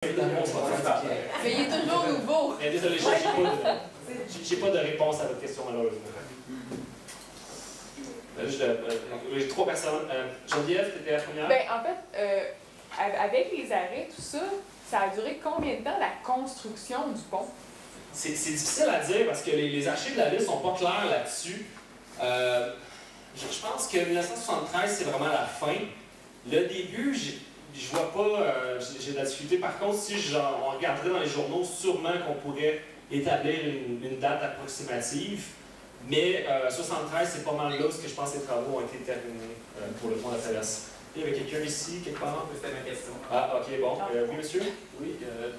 Évidemment, on se va fatiguer. Mais il est toujours nouveau. Mais désolé, j'ai pas de réponse à votre question, malheureusement. J'ai trois personnes. Geneviève, tu étais la première? Ben, en fait, avec les arrêts, tout ça, ça a duré combien de temps la construction du pont? C'est difficile à dire parce que les archives de la ville sont pas claires là-dessus. Je pense que 1973, c'est vraiment la fin. Le début, je vois pas, j'ai de la difficulté. Par contre, si on regarderait dans les journaux, sûrement qu'on pourrait établir une date approximative. Mais 73, c'est pas mal là où je pense que les travaux ont été terminés pour le pont de la traverse. Il y avait quelqu'un ici, quelque part? C'était ma question. Ah, ok, bon. Oui, monsieur? Oui,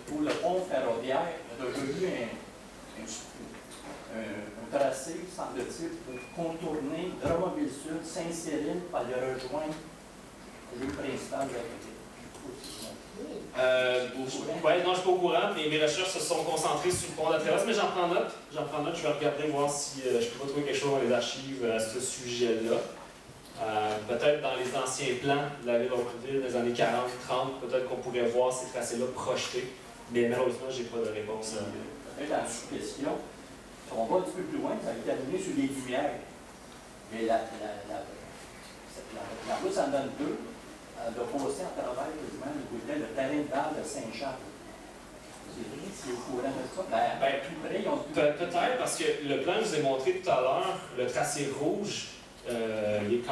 pour le pont ferroviaire, on a eu un tracé, semble-t-il, pour contourner Drummondville-Sud, Saint-Cyril, pour aller rejoindre le principal de la ville. Oui, non, je ne suis pas au courant, mais mes recherches se sont concentrées sur le pont de la traverse, mais j'en prends note, je vais regarder, voir si je peux pas trouver quelque chose dans les archives à ce sujet-là. Peut-être dans les anciens plans de la ville de Drummondville des années 40-30, peut-être qu'on pourrait voir ces tracés-là projetés, mais malheureusement, je n'ai pas de réponse. Peut-être la sous-question, si on va un petit peu plus loin, ça va être terminé sur les lumières, mais la route s'en donne deux. De passer à travers le terrain de balle de Saint-Charles. C'est vrai, c'est au courant de ça. Plus près, ils ont peut-être parce que le plan que je vous ai montré tout à l'heure, le tracé rouge, il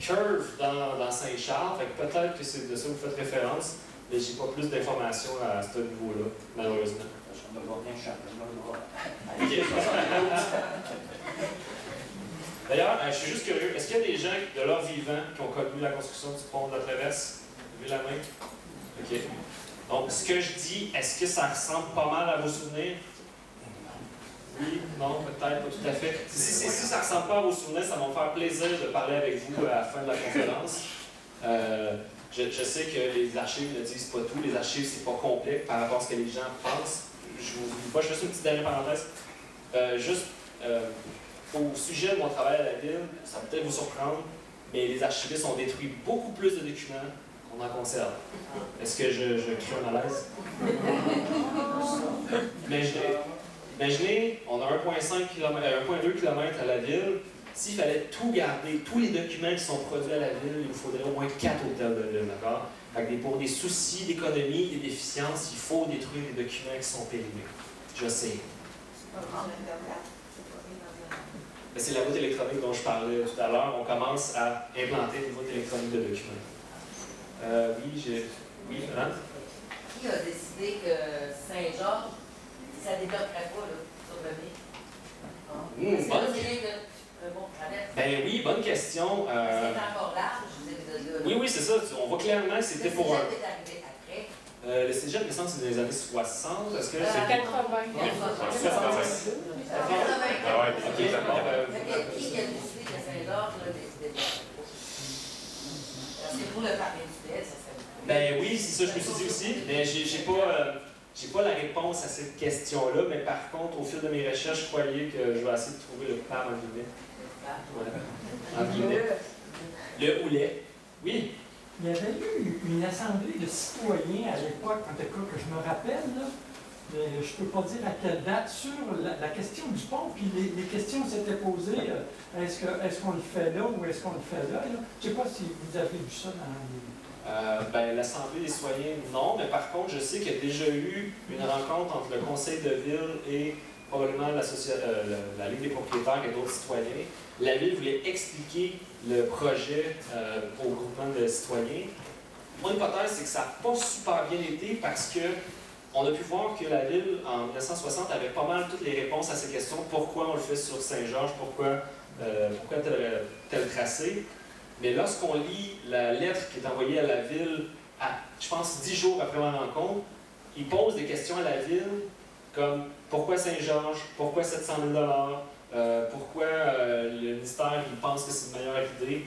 curve dans Saint-Charles. Peut-être que c'est de ça que vous faites référence, mais j'ai pas plus d'informations à ce niveau-là, malheureusement. Je ne vois bien championnat. D'ailleurs, je suis juste curieux, est-ce qu'il y a des gens de leur vivant qui ont connu la construction du pont de la traverse? Levez la main. OK. Donc, ce que je dis, est-ce que ça ressemble pas mal à vos souvenirs? Oui, non, peut-être, pas tout à fait. Si ça ne ressemble pas à vos souvenirs, ça va me faire plaisir de parler avec vous à la fin de la conférence. Je sais que les archives ne disent pas tout, les archives, c'est pas complet par rapport à ce que les gens pensent. Je vous dis pas, je fais juste une petite dernière parenthèse. Au sujet de mon travail à la ville, ça va peut-être vous surprendre, mais les archivistes ont détruit beaucoup plus de documents qu'on en conserve. Est-ce que je crée un malaise? Imaginez, on a 1,2 km à la ville. S'il fallait tout garder, tous les documents qui sont produits à la ville, il nous faudrait au moins 4 hôtels de ville, d'accord? Pour des soucis d'économie, des déficiences, il faut détruire les documents qui sont périmés. Je sais. C'est la voûte électronique dont je parlais tout à l'heure. On commence à implanter des voûtes électroniques de documents. Oui, Madame? Qui a décidé que Saint-Georges, ça ne débloquerait pas là, sur le nez? Ben oui, bonne question. C'est encore large. Oui, c'est ça. On voit clairement que c'était pour un. Le cégep, il me semble, c'est dans les années 60. Est-ce que c'est 80. Ah ouais, ok, d'accord. Qui a décidé que Saint-Georges, c'est pour le parc industriel, ça serait. Ben oui, c'est ça, je me suis dit aussi, mais j'ai pas la réponse à cette question-là, mais par contre, au fil de mes recherches, je croyais que je vais essayer de trouver le coupable en guillemets. Ouais. En guillemets. Le houlet. Oui. Il y avait eu une assemblée de citoyens à l'époque, en tout cas que je me rappelle, là, mais je ne peux pas dire à quelle date, sur la question du pont, puis les questions s'étaient posées, est-ce qu'on le fait là ou est-ce qu'on le fait là? Je ne sais pas si vous avez vu ça dans les... L'Assemblée des citoyens, non, mais par contre, je sais qu'il y a déjà eu une rencontre entre le Conseil de ville et probablement la Ligue des propriétaires et d'autres citoyens. La ville voulait expliquer le projet au groupement de citoyens. Mon hypothèse, c'est que ça n'a pas super bien été parce que on a pu voir que la ville, en 1960, avait pas mal toutes les réponses à ces questions. Pourquoi on le fait sur Saint-Georges? Pourquoi tel tracé? Mais lorsqu'on lit la lettre qui est envoyée à la ville, je pense 10 jours après ma rencontre, ils posent des questions à la ville comme pourquoi Saint-Georges? Pourquoi 700 000 $? Pourquoi le ministère il pense que c'est une meilleure idée?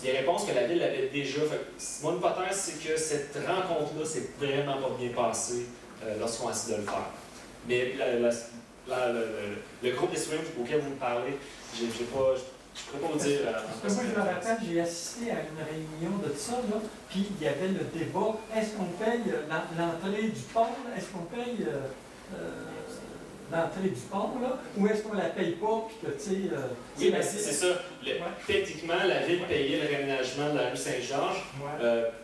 Des réponses que la ville avait déjà. Mon hypothèse, c'est que cette rencontre-là s'est vraiment pas bien passée lorsqu'on a essayé de le faire. Mais le groupe des citoyens auquel vous me parlez, j'ai pas Je ne pourrais pas vous dire. Parce que moi, je me rappelle, j'ai assisté à une réunion de ça, là, puis il y avait le débat, est-ce qu'on paye l'entrée du pont, est-ce qu'on paye l'entrée du pont, là, ou est-ce qu'on la paye pas, puis que, tu sais... oui, mais c'est ça. Techniquement, la ville payait le réaménagement de la rue Saint-Georges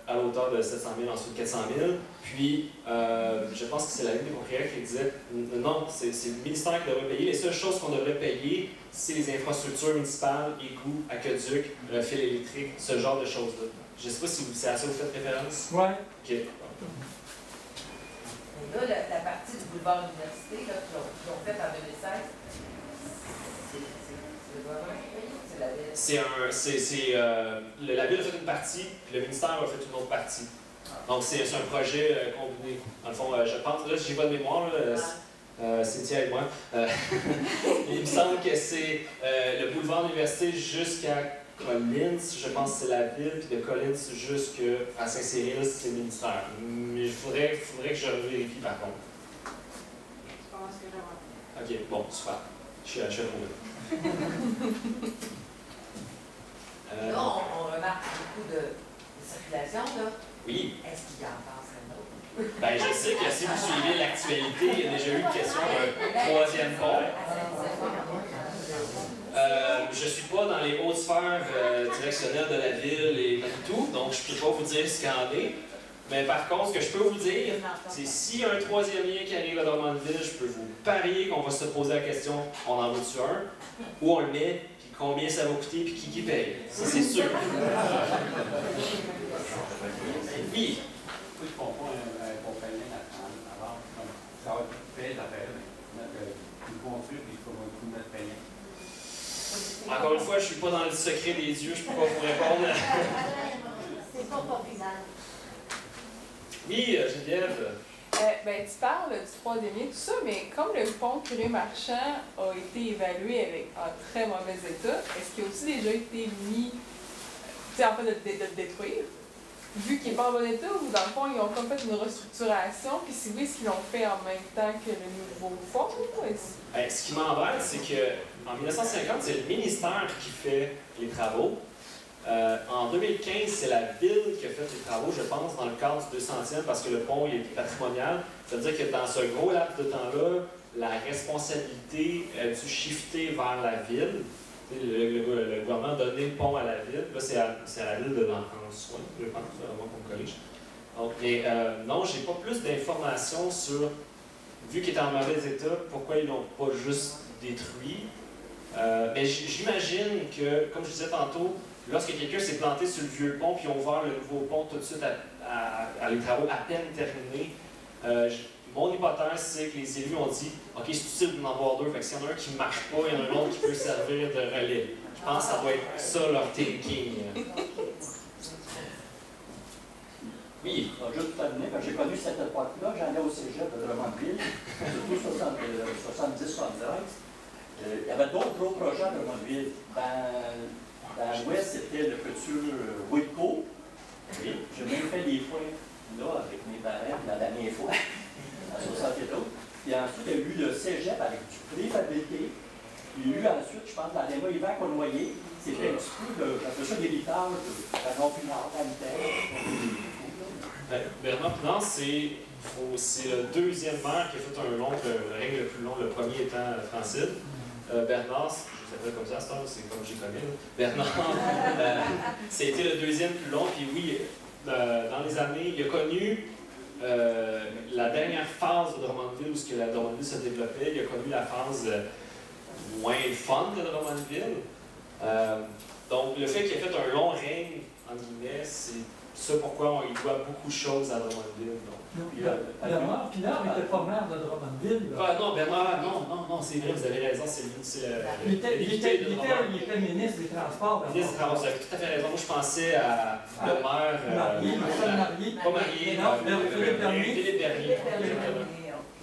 à hauteur de 700 000, ensuite 400 000. Puis, je pense que c'est la Ligue des propriétaires qui disait non, c'est le ministère qui devrait payer. Les seules choses qu'on devrait payer, c'est les infrastructures municipales, égouts, aqueducs, fils électriques, ce genre de choses-là. Je ne sais pas si c'est à ça que vous faites référence. Oui. OK. Là, la partie du boulevard Université qu'ils ont faite en 2016, c'est le gouvernement qui paye ou c'est la ville? La ville a fait une partie, puis le ministère a fait une autre partie. Donc, c'est un projet combiné. Dans le fond, je pense, là, j'ai pas de mémoire, Cynthia et moi. Il me semble que c'est le boulevard Université jusqu'à Collins, je pense que c'est la ville, puis de Collins jusqu'à Saint-Cyril, c'est le ministère. Mais il faudrait que je vérifie par contre. Je pense que j'aimerais. Ok, bon, super. Je suis à chaque fois. Là, on remarque beaucoup de circulation, là. Oui. Est-ce qu'il y en pense un autre? Ben, je sais que si vous suivez l'actualité, il y a déjà eu une question d'un troisième pont. Je ne suis pas dans les hautes sphères directionnelles de la ville et tout, donc je ne peux pas vous dire ce qu'il en est. Mais par contre, ce que je peux vous dire, c'est s'il y a un troisième lien qui arrive à Drummondville, je peux vous parier qu'on va se poser la question, on en veut-tu un, où on le met, puis combien ça va coûter, puis qui paye. Ça, c'est sûr. Oui. Je comprends un compagnon avant. Ça va payer la paix, mais le construire, puis il faut beaucoup mettre payant. Encore une fois, je ne suis pas dans le secret des dieux, je ne peux pas vous répondre. C'est pas populaire. Oui, Geneviève. Ben, tu parles du troisième lien, tout ça, mais comme le pont Curie-Marchand a été évalué avec un très mauvais état, est-ce qu'il a aussi déjà été mis, tu sais, en fait, de le détruire, vu qu'il n'est pas en bon état, ou dans le fond, ils ont comme fait une restructuration, puis si oui, est-ce qu'ils l'ont fait en même temps que le nouveau pont? Ben, ce qui m'embête, c'est qu'en 1950, c'est le ministère qui fait les travaux. En 2015, c'est la ville qui a fait les travaux, je pense, dans le cadre du 200e, parce que le pont il est patrimonial. Ça veut dire que dans ce gros laps de temps-là, la responsabilité a dû shifter vers la ville. Le gouvernement a donné le pont à la ville. Là, c'est à la ville de l'Enfance, je pense, à moi qu'on me corrige. Donc, mais non, j'ai pas plus d'informations sur, vu qu'il est en mauvais état, pourquoi ils l'ont pas juste détruit. Mais j'imagine que, comme je disais tantôt, lorsque quelqu'un s'est planté sur le vieux pont puis ont ouvert le nouveau pont tout de suite à les travaux à peine terminés, mon hypothèse, c'est que les élus ont dit « OK, c'est utile d'en avoir deux, fait que s'il y en a un qui ne marche pas, il y en a un autre qui peut servir de relais. » Je pense que ça doit être ça leur thinking. Oui. Juste pour terminer, j'ai connu cette époque-là, j'allais au cégep de Drummondville, surtout 70-73. Il y avait d'autres gros projets à Drummondville. Dans l'ouest, c'était le futur Woodco. J'ai même fait des fois là avec mes parents la dernière fois, en 72. Puis ensuite, il y a eu le cégep avec du préfabriqué. Il y a eu ensuite, je pense, dans les mois Yvan Cournoyer, c'était un petit peu ça l'héritage de la non-finance Bernard Pinard, c'est le deuxième maire qui a fait un règne le plus long, le premier étant Francine. Bernard, je s'appelle comme ça, c'est comme j'y connais. Bernard, c'était le deuxième plus long, puis oui, dans les années, il a connu la dernière phase de Drummondville où la Drummondville se développait. Il a connu la phase moins fun de Drummondville. Donc, le fait qu'il ait fait un long règne, en guillemets, c'est ça pourquoi il doit beaucoup de choses à Drummondville. Bernard Pinard n'était pas maire de Drummondville. Ah non, Bernard, non, c'est vrai, vous avez raison, il était ministre des Transports. Ministre des Transports, vous avez tout à fait raison. Moi, je pensais à le maire. Pas marié, Philippe Bernier.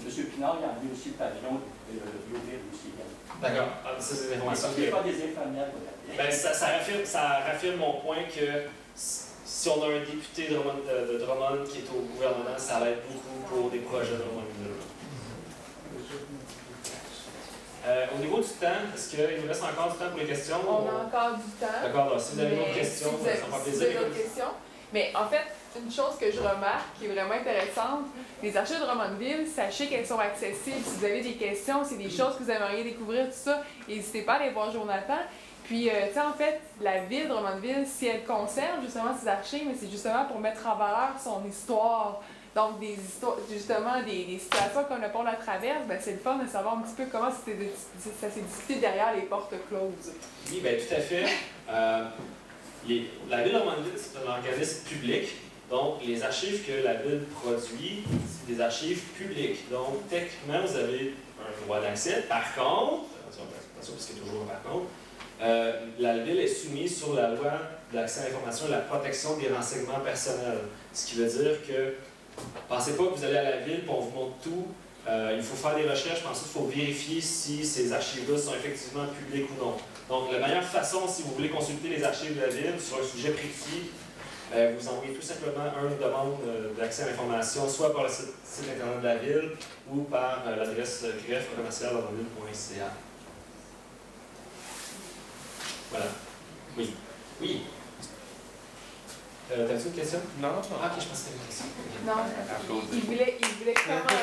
M. Pinard, il a enlevé aussi le pavillon de Bioville aussi. D'accord, ça c'est des informations. Il n'y a pas des infirmières. Ben, ça raffirme mon point que si on a un député de Drummond qui est au gouvernement, ça va être beaucoup pour des projets de Drummondville. Au niveau du temps, est-ce qu'il nous reste encore du temps pour les questions? On a encore du temps. D'accord, alors, si vous avez Mais d'autres questions, si ça me fera vous plaisir. avez d'autres questions. Mais en fait, une chose que je remarque qui est vraiment intéressante, les archives de Drummondville, sachez qu'elles sont accessibles. Si vous avez des questions, c'est des choses que vous aimeriez découvrir, tout ça, n'hésitez pas à aller voir Jonathan. Puis, tu sais, en fait, la ville de Drummondville, si elle conserve justement ses archives, mais c'est justement pour mettre en valeur son histoire. Donc, des histoires, justement, des situations comme le pont de la Traverse, ben, c'est le fun de savoir un petit peu comment ça s'est discuté derrière les portes closes. Oui, bien, tout à fait. La ville de Drummondville, c'est un organisme public. Donc, les archives que la ville produit, c'est des archives publiques. Donc, techniquement, vous avez un droit d'accès. Par contre, attention parce qu'il y a toujours un par contre, la ville est soumise sur la loi de l'accès à l'information et la protection des renseignements personnels. Ce qui veut dire que, pensez pas que vous allez à la ville et on vous montre tout. Il faut faire des recherches, ensuite il faut vérifier si ces archives-là sont effectivement publiques ou non. Donc, la meilleure façon, si vous voulez consulter les archives de la ville sur un sujet précis, vous envoyez tout simplement une demande d'accès à l'information, soit par le site internet de la ville ou par l'adresse greffe-commerciale.drummondville.ca. Voilà. Oui. Oui. T'as-tu une question? Non. Ah, ok, je pense que c'était une question. Non, il voulait commencer.